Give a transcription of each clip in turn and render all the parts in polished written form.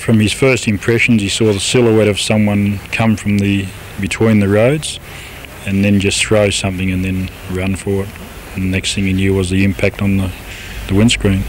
From his first impressions, he saw the silhouette of someone come from between the roads and then just throw something and then run for it. And the next thing he knew was the impact on the windscreen.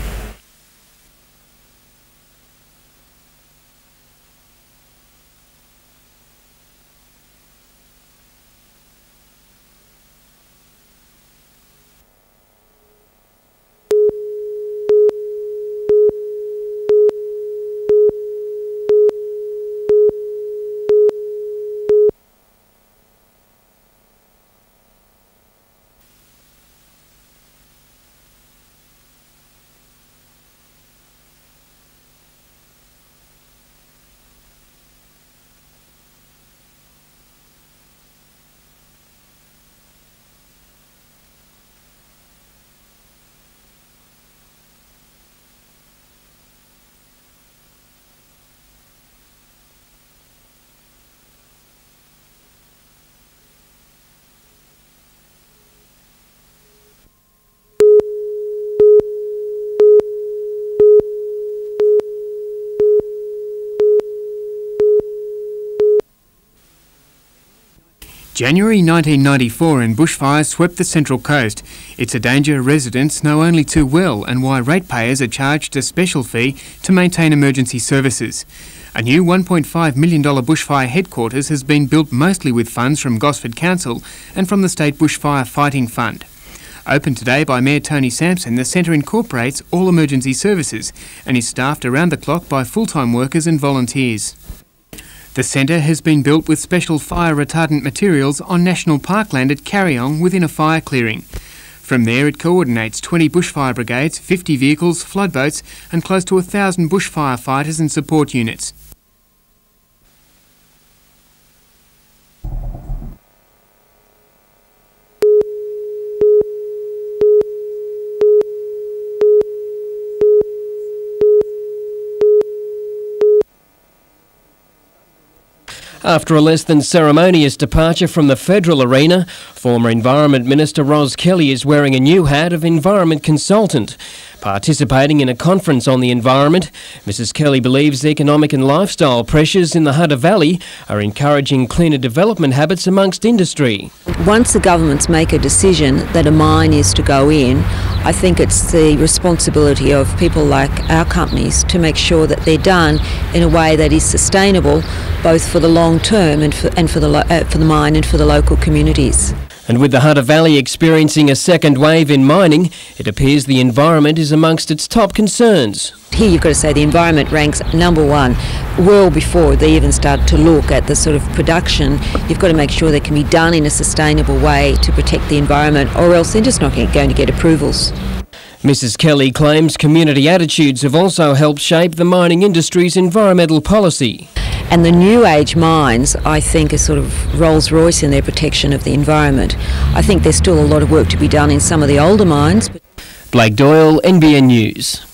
January 1994 and bushfires swept the Central Coast. It's a danger residents know only too well and why ratepayers are charged a special fee to maintain emergency services. A new $1.5 million bushfire headquarters has been built mostly with funds from Gosford Council and from the State Bushfire Fighting Fund. Opened today by Mayor Tony Sampson, the centre incorporates all emergency services and is staffed around the clock by full-time workers and volunteers. The centre has been built with special fire retardant materials on national parkland at Carryong within a fire clearing. From there it coordinates 20 bushfire brigades, 50 vehicles, flood boats and close to 1,000 bushfire fighters and support units. After a less than ceremonious departure from the federal arena, former Environment Minister Ros Kelly is wearing a new hat of environment consultant. Participating in a conference on the environment, Mrs Kelly believes economic and lifestyle pressures in the Hunter Valley are encouraging cleaner development habits amongst industry. Once the governments make a decision that a mine is to go in, I think it's the responsibility of people like our companies to make sure that they're done in a way that is sustainable, both for the long term and for the mine and for the local communities. And with the Hunter Valley experiencing a second wave in mining, it appears the environment is amongst its top concerns. Here you've got to say the environment ranks number one, well before they even start to look at the sort of production. You've got to make sure they can be done in a sustainable way to protect the environment, or else they're just not going to get approvals. Mrs Kelly claims community attitudes have also helped shape the mining industry's environmental policy. And the new age mines, I think, are sort of Rolls-Royce in their protection of the environment. I think there's still a lot of work to be done in some of the older mines. Blake Doyle, NBN News.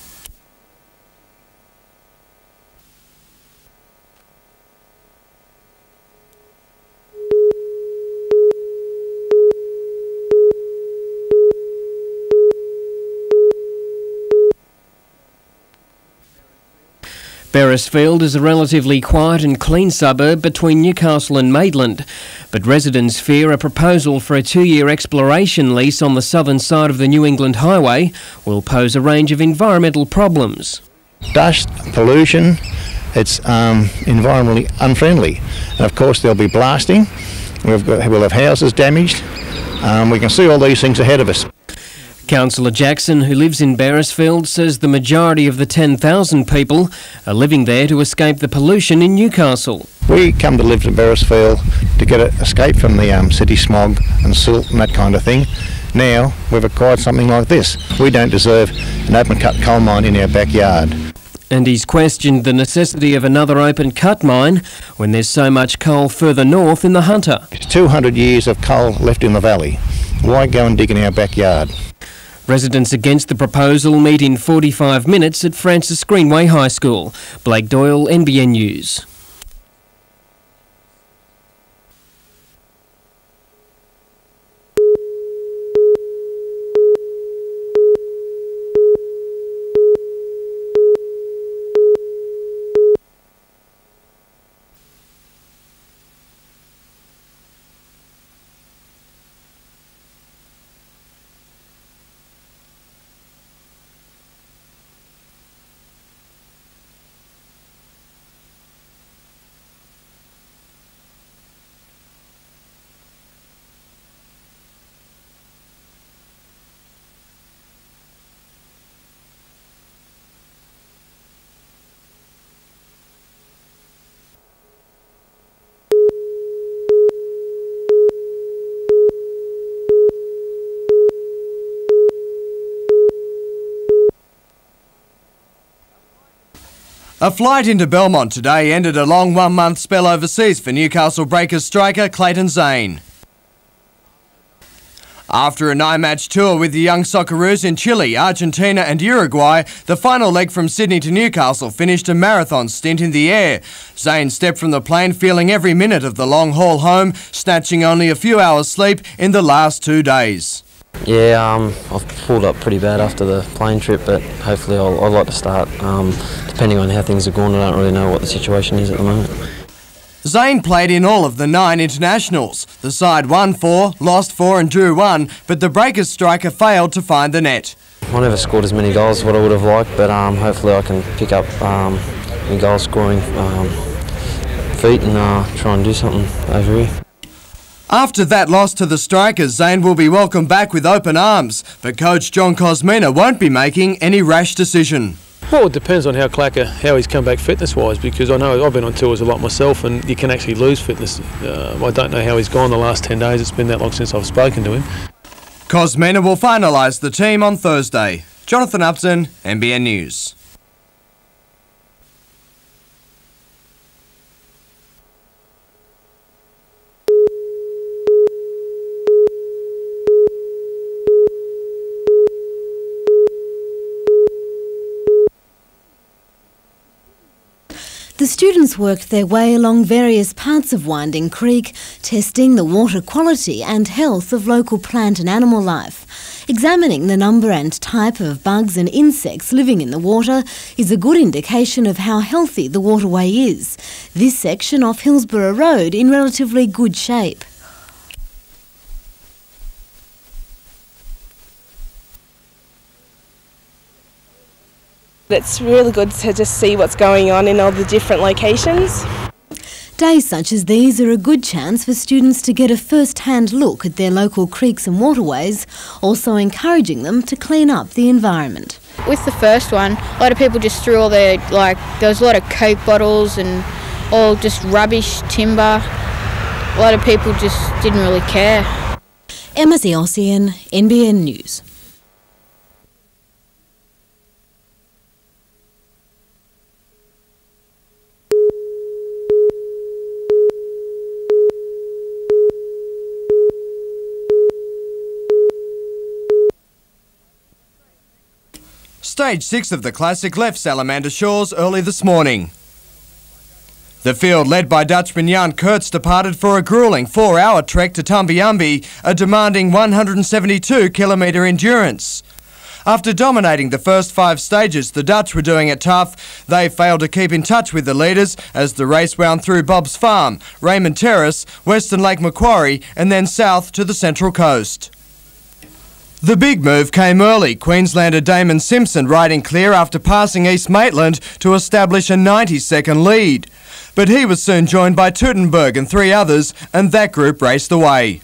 Beresfield is a relatively quiet and clean suburb between Newcastle and Maitland, but residents fear a proposal for a 2-year exploration lease on the southern side of the New England Highway will pose a range of environmental problems. Dust, pollution, it's environmentally unfriendly. And of course there'll be blasting, we'll have houses damaged, we can see all these things ahead of us. Councillor Jackson, who lives in Beresfield, says the majority of the 10,000 people are living there to escape the pollution in Newcastle. We come to live in Beresfield to get an escape from the city smog and silt and that kind of thing. Now we've acquired something like this. We don't deserve an open-cut coal mine in our backyard. And he's questioned the necessity of another open-cut mine when there's so much coal further north in the Hunter. It's 200 years of coal left in the valley. Why go and dig in our backyard? Residents against the proposal meet in 45 minutes at Francis Greenway High School. Blake Doyle, NBN News. A flight into Belmont today ended a long one-month spell overseas for Newcastle Breakers striker Clayton Zane. After a 9-match tour with the young Socceroos in Chile, Argentina and Uruguay, the final leg from Sydney to Newcastle finished a marathon stint in the air. Zane stepped from the plane feeling every minute of the long haul home, snatching only a few hours sleep in the last 2 days. Yeah, I've pulled up pretty bad after the plane trip, but hopefully I'd like to start. Depending on how things are going, I don't really know what the situation is at the moment. Zane played in all of the 9 internationals. The side won 4, lost 4 and drew 1, but the Breakers striker failed to find the net. I never scored as many goals as what I would have liked, but hopefully I can pick up my goal scoring feet and try and do something over here. After that loss to the Strikers, Zane will be welcomed back with open arms, but coach John Cosmina won't be making any rash decision. Well, it depends on how he's come back fitness-wise, because I know I've been on tours a lot myself and you can actually lose fitness. I don't know how he's gone the last 10 days. It's been that long since I've spoken to him. Cosmina will finalise the team on Thursday. Jonathan Upton, NBN News. The students worked their way along various parts of Winding Creek, testing the water quality and health of local plant and animal life. Examining the number and type of bugs and insects living in the water is a good indication of how healthy the waterway is. This section off Hillsborough Road in relatively good shape. It's really good to just see what's going on in all the different locations. Days such as these are a good chance for students to get a first-hand look at their local creeks and waterways, also encouraging them to clean up the environment. With the first one, a lot of people just threw all their, there was a lot of Coke bottles and all just rubbish, timber. A lot of people just didn't really care. Emma Ossian, NBN News. Stage 6 of the Classic left Salamander Shores early this morning. The field led by Dutchman Jan Kurtz departed for a gruelling 4-hour trek to Tumbiumbi, a demanding 172-kilometre endurance. After dominating the first 5 stages, the Dutch were doing it tough. They failed to keep in touch with the leaders as the race wound through Bob's Farm, Raymond Terrace, Western Lake Macquarie and then south to the Central Coast. The big move came early, Queenslander Damon Simpson riding clear after passing East Maitland to establish a 90-second lead. But he was soon joined by Teutenberg and 3 others, and that group raced away.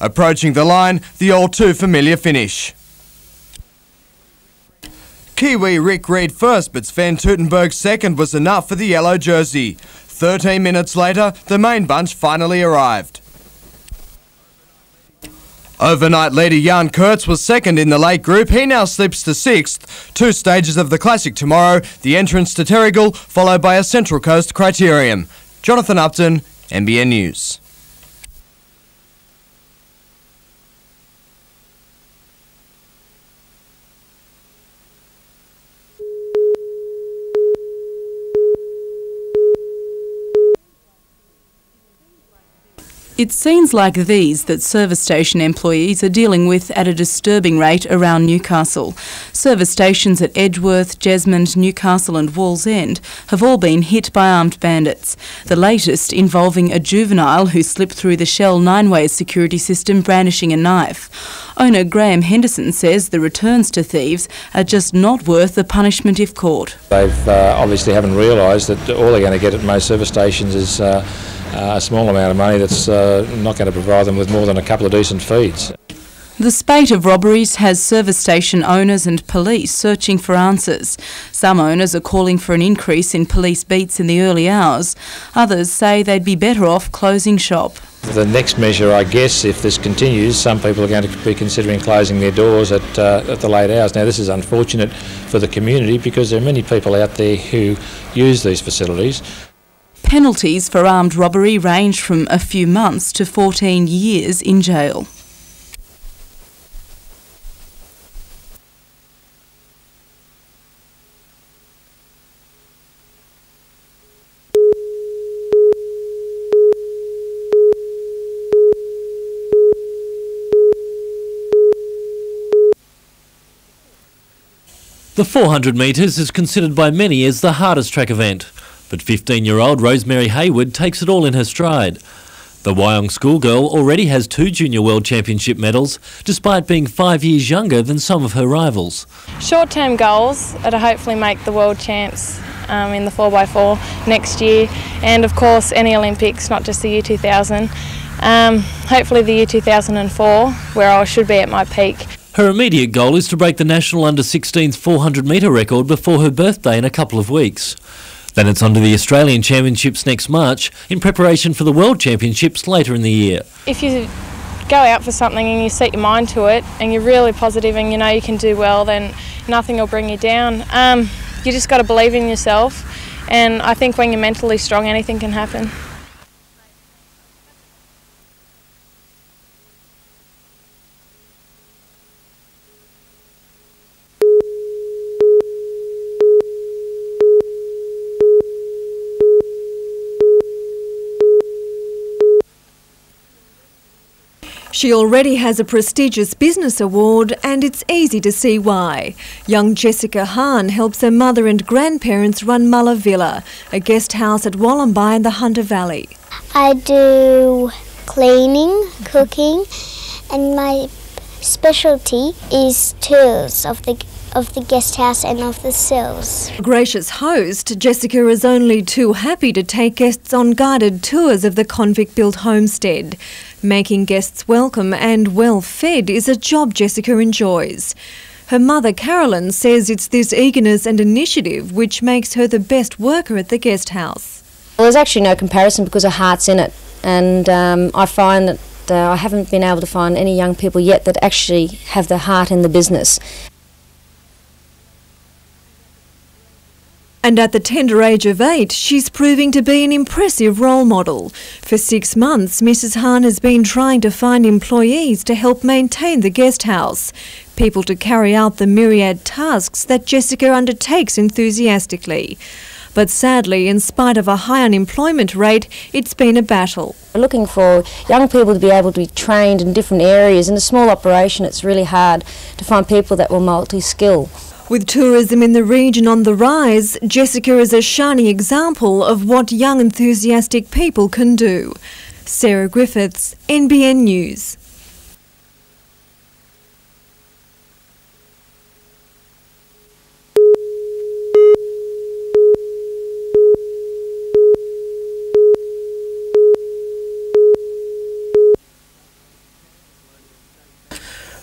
Approaching the line, the all too familiar finish. Kiwi Rick Reed first, but Sven Teutenberg second was enough for the yellow jersey. 13 minutes later, the main bunch finally arrived. Overnight leader Jan Kurtz was second in the late group. He now slips to 6th. 2 stages of the Classic tomorrow, the entrance to Terrigal, followed by a Central Coast criterium. Jonathan Upton, NBN News. It's scenes like these that service station employees are dealing with at a disturbing rate around Newcastle. Service stations at Edgeworth, Jesmond, Newcastle and Wallsend have all been hit by armed bandits. The latest involving a juvenile who slipped through the Shell 9-way security system brandishing a knife. Owner Graham Henderson says the returns to thieves are just not worth the punishment if caught. They've obviously haven't realised that all they're going to get at most service stations is a small amount of money that's not going to provide them with more than a couple of decent feeds. The spate of robberies has service station owners and police searching for answers. Some owners are calling for an increase in police beats in the early hours. Others say they'd be better off closing shop. The next measure, I guess, if this continues, some people are going to be considering closing their doors at the late hours. Now, this is unfortunate for the community because there are many people out there who use these facilities. Penalties for armed robbery range from a few months to 14 years in jail. The 400 metres is considered by many as the hardest track event, but 15-year-old Rosemary Hayward takes it all in her stride. The Wyong schoolgirl already has 2 Junior World Championship medals, despite being 5 years younger than some of her rivals. Short-term goals are to hopefully make the World Champs in the 4x4 next year, and of course any Olympics, not just the year 2000. Hopefully the year 2004, where I should be at my peak. Her immediate goal is to break the national under-16s 400 metre record before her birthday in a couple of weeks. Then it's on to the Australian Championships next March in preparation for the World Championships later in the year. If you go out for something and you set your mind to it and you're really positive and you know you can do well, then nothing will bring you down. You just got to believe in yourself, and I think when you're mentally strong, anything can happen. She already has a prestigious business award, and it's easy to see why. Young Jessica Hahn helps her mother and grandparents run Mulla Villa, a guest house at Wollombi in the Hunter Valley. I do cleaning, cooking, and my specialty is tours of the guest house and of the cells. Gracious host, Jessica is only too happy to take guests on guided tours of the convict-built homestead. Making guests welcome and well-fed is a job Jessica enjoys. Her mother, Carolyn, says it's this eagerness and initiative which makes her the best worker at the guest house. Well, there's actually no comparison because her heart's in it, and I find that I haven't been able to find any young people yet that actually have their heart in the business. And at the tender age of 8, she's proving to be an impressive role model. For 6 months, Mrs. Hahn has been trying to find employees to help maintain the guest house, people to carry out the myriad tasks that Jessica undertakes enthusiastically. But sadly, in spite of a high unemployment rate, it's been a battle. We're looking for young people to be able to be trained in different areas. In a small operation, it's really hard to find people that will multi-skill. With tourism in the region on the rise, Jessica is a shining example of what young enthusiastic people can do. Sarah Griffiths, NBN News.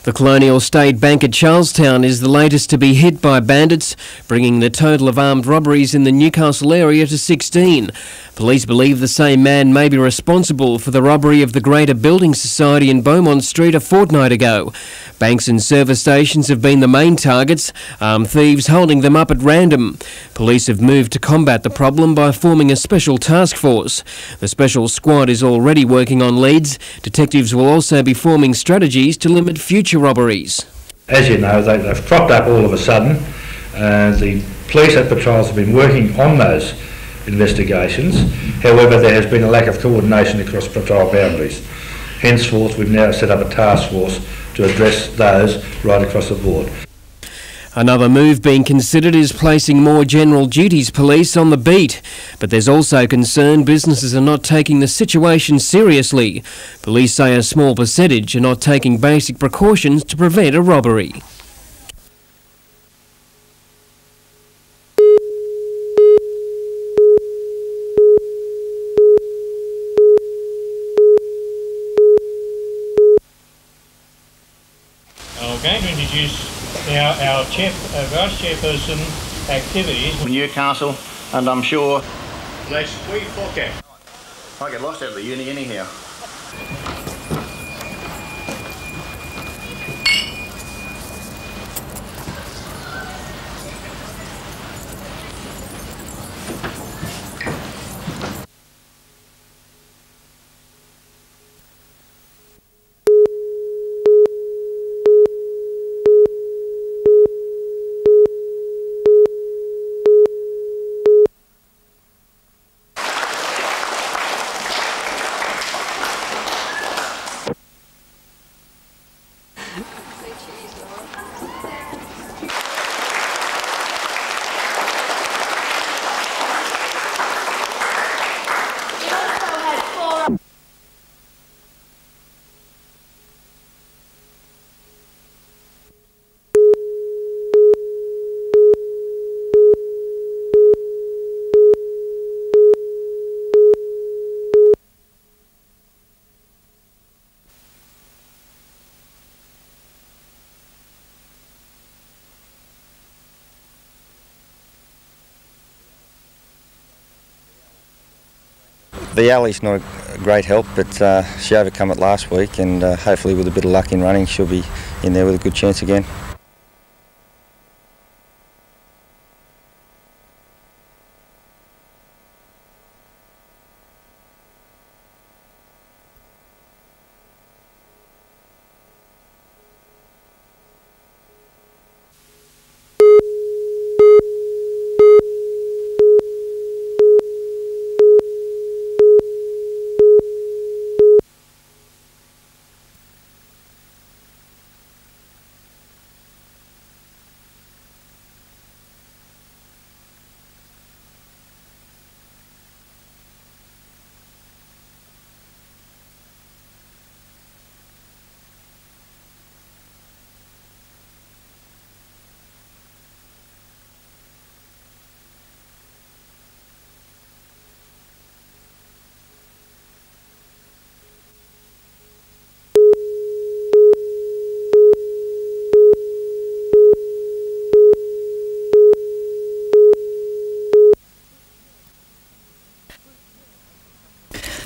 The Colonial State Bank at Charlestown is the latest to be hit by bandits, bringing the total of armed robberies in the Newcastle area to 16. Police believe the same man may be responsible for the robbery of the Greater Building Society in Beaumont Street a fortnight ago. Banks and service stations have been the main targets, armed thieves holding them up at random. Police have moved to combat the problem by forming a special task force. The special squad is already working on leads. Detectives will also be forming strategies to limit future robberies. As you know, they've cropped up all of a sudden. The police at patrols have been working on those investigations. However, there has been a lack of coordination across patrol boundaries. Henceforth, we've now set up a task force to address those right across the board. Another move being considered is placing more general duties police on the beat. But there's also concern businesses are not taking the situation seriously. Police say a small percentage are not taking basic precautions to prevent a robbery. I'm going to introduce now our vice chairperson activities. Newcastle, and I'm sure Next week, okay. I get lost out of the uni anyhow. The alley's not a great help, but she overcome it last week, and hopefully with a bit of luck in running she'll be in there with a good chance again.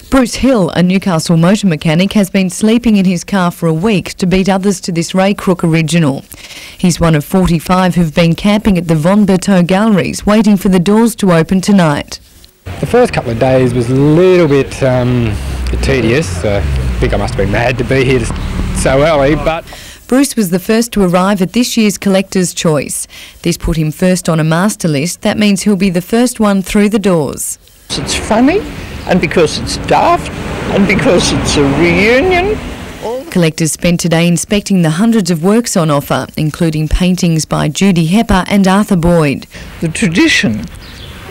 Bruce Hill, a Newcastle motor mechanic, has been sleeping in his car for a week to beat others to this Ray Crook original. He's one of 45 who've been camping at the Von Bertot Galleries, waiting for the doors to open tonight. The first couple of days was a little bit tedious. I think I must have been mad to be here so early, but... Bruce was the first to arrive at this year's Collector's Choice. This put him first on a master list. That means he'll be the first one through the doors. It's funny, and because it's daft, and because it's a reunion. Collectors spent today inspecting the hundreds of works on offer, including paintings by Judy Hepper and Arthur Boyd. The tradition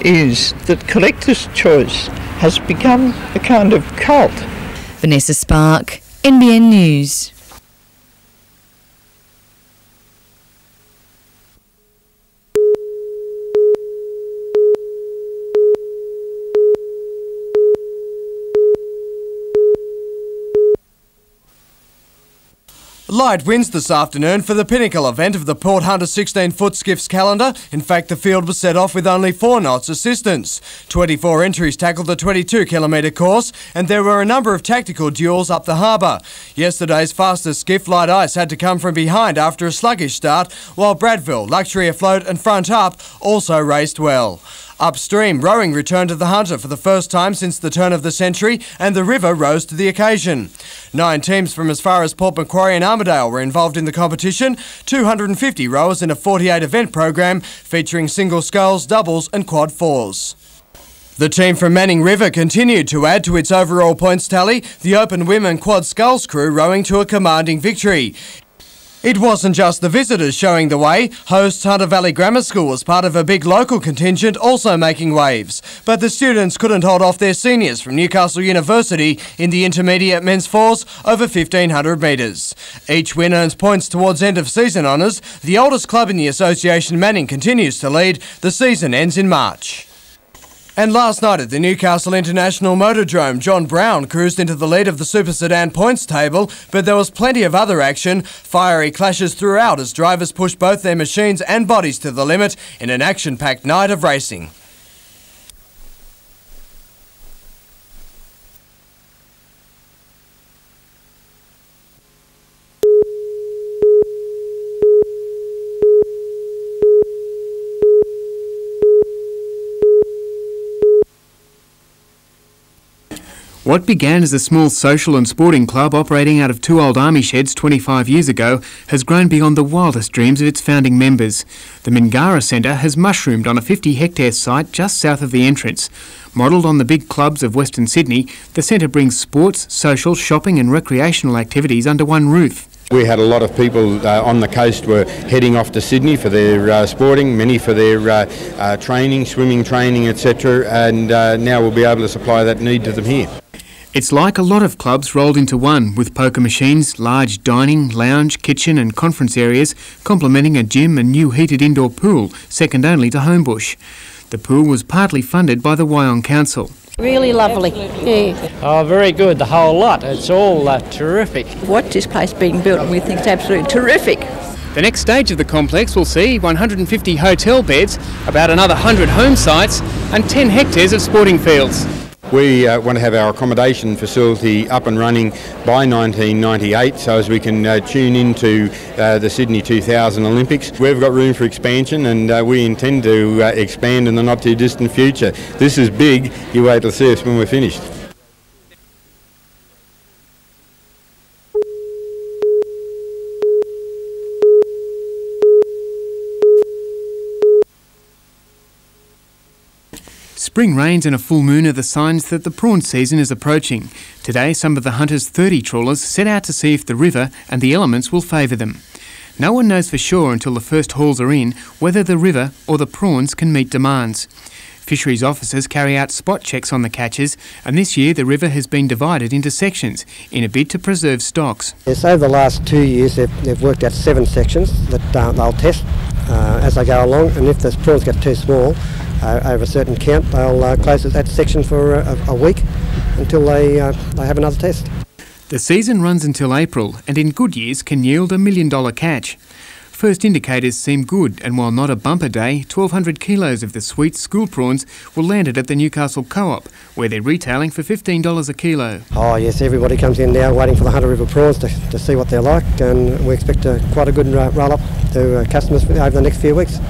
is that Collector's Choice has become a kind of cult. Vanessa Spark, NBN News. Light winds this afternoon for the pinnacle event of the Port Hunter 16-foot skiffs calendar. In fact, the field was set off with only 4 knots assistance. 24 entries tackled the 22-kilometre course, and there were a number of tactical duels up the harbour. Yesterday's fastest skiff, Light Ice, had to come from behind after a sluggish start, while Bradville, Luxury Afloat and Front Up also raced well. Upstream, rowing returned to the Hunter for the first time since the turn of the century, and the river rose to the occasion. 9 teams from as far as Port Macquarie and Armidale were involved in the competition, 250 rowers in a 48-event program featuring single sculls, doubles and quad fours. The team from Manning River continued to add to its overall points tally, the Open Women Quad Sculls crew rowing to a commanding victory. It wasn't just the visitors showing the way. Hosts Hunter Valley Grammar School was part of a big local contingent also making waves. But the students couldn't hold off their seniors from Newcastle University in the intermediate men's fours over 1,500 metres. Each win earns points towards end of season honours. The oldest club in the association, Manning, continues to lead. The season ends in March. And last night at the Newcastle International Motordrome, John Brown cruised into the lead of the Super Sedan points table, but there was plenty of other action. Fiery clashes throughout as drivers pushed both their machines and bodies to the limit in an action-packed night of racing. What began as a small social and sporting club operating out of two old army sheds 25 years ago has grown beyond the wildest dreams of its founding members. The Mingara Centre has mushroomed on a 50-hectare site just south of the entrance. Modelled on the big clubs of Western Sydney, the centre brings sports, social, shopping and recreational activities under one roof. We had a lot of people on the coast were heading off to Sydney for their sporting, many for their training, swimming training, etc. And now we'll be able to supply that need to them here. It's like a lot of clubs rolled into one, with poker machines, large dining, lounge, kitchen and conference areas, complementing a gym and new heated indoor pool, second only to Homebush. The pool was partly funded by the Wyong Council. Really lovely, yeah. Oh, very good, the whole lot. It's all terrific. Watch this place being built and we think it's absolutely terrific. The next stage of the complex will see 150 hotel beds, about another 100 home sites and 10 hectares of sporting fields. We want to have our accommodation facility up and running by 1998 so as we can tune into the Sydney 2000 Olympics. We've got room for expansion and we intend to expand in the not too distant future. This is big, you wait to see us when we're finished. Spring rains and a full moon are the signs that the prawn season is approaching. Today, some of the hunters' 30 trawlers set out to see if the river and the elements will favour them. No one knows for sure until the first hauls are in whether the river or the prawns can meet demands. Fisheries officers carry out spot checks on the catches, and this year the river has been divided into sections in a bid to preserve stocks. Yes, over the last 2 years they've worked out 7 sections that they'll test as they go along, and if the prawns get too small over a certain count, they'll close that section for a week until they have another test. The season runs until April and in good years can yield $1 million catch. First indicators seem good, and while not a bumper day, 1,200 kilos of the sweet school prawns were landed at the Newcastle Co-op, where they're retailing for $15 a kilo. Oh yes, everybody comes in now waiting for the Hunter River prawns to see what they're like, and we expect quite a good roll-up to customers over the next few weeks.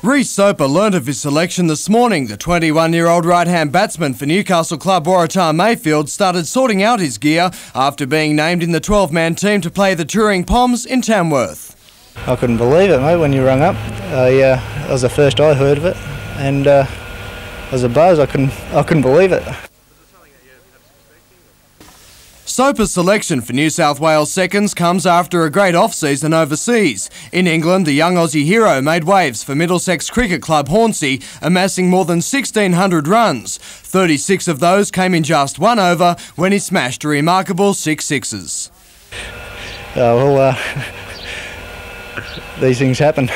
Rhys Soper learnt of his selection this morning. The 21-year-old right-hand batsman for Newcastle club Waratah Mayfield started sorting out his gear after being named in the 12-man team to play the touring Poms in Tamworth. I couldn't believe it, mate, when you rung up. That was the first I heard of it, and it was a buzz. I couldn't believe it. Soper's selection for New South Wales seconds comes after a great off-season overseas. In England, the young Aussie hero made waves for Middlesex Cricket Club Hornsey, amassing more than 1,600 runs. 36 of those came in just one over when he smashed a remarkable 6 sixes. These things happen.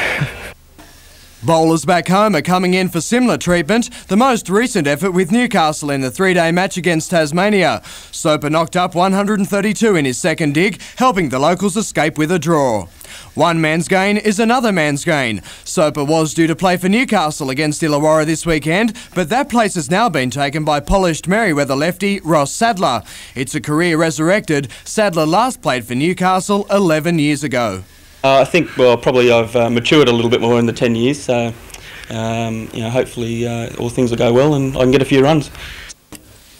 Bowlers back home are coming in for similar treatment, the most recent effort with Newcastle in the three-day match against Tasmania. Soper knocked up 132 in his second dig, helping the locals escape with a draw. One man's gain is another man's gain. Soper was due to play for Newcastle against Illawarra this weekend, but that place has now been taken by polished Merewether lefty Ross Sadler. It's a career resurrected. Sadler last played for Newcastle 11 years ago. I think, well, probably I've matured a little bit more in the 10 years, so hopefully all things will go well and I can get a few runs.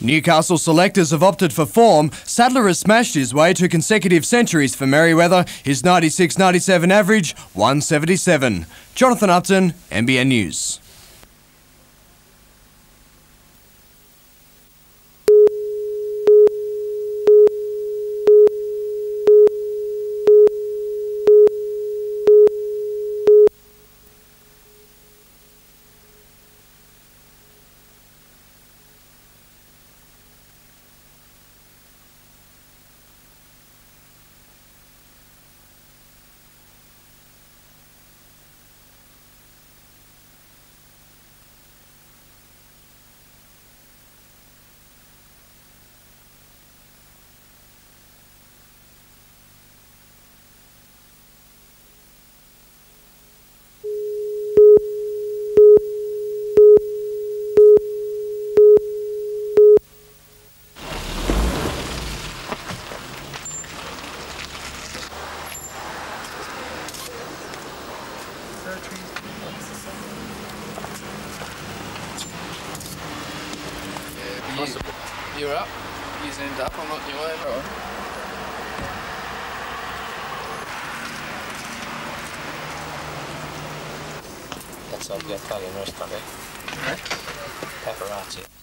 Newcastle selectors have opted for form. Sadler has smashed his way to consecutive centuries for Merewether, his 96-97 average, 177. Jonathan Upton, NBN News. You're up, you end up, I'm not your way, right? That's our Italian restaurant, eh? Paparazzi.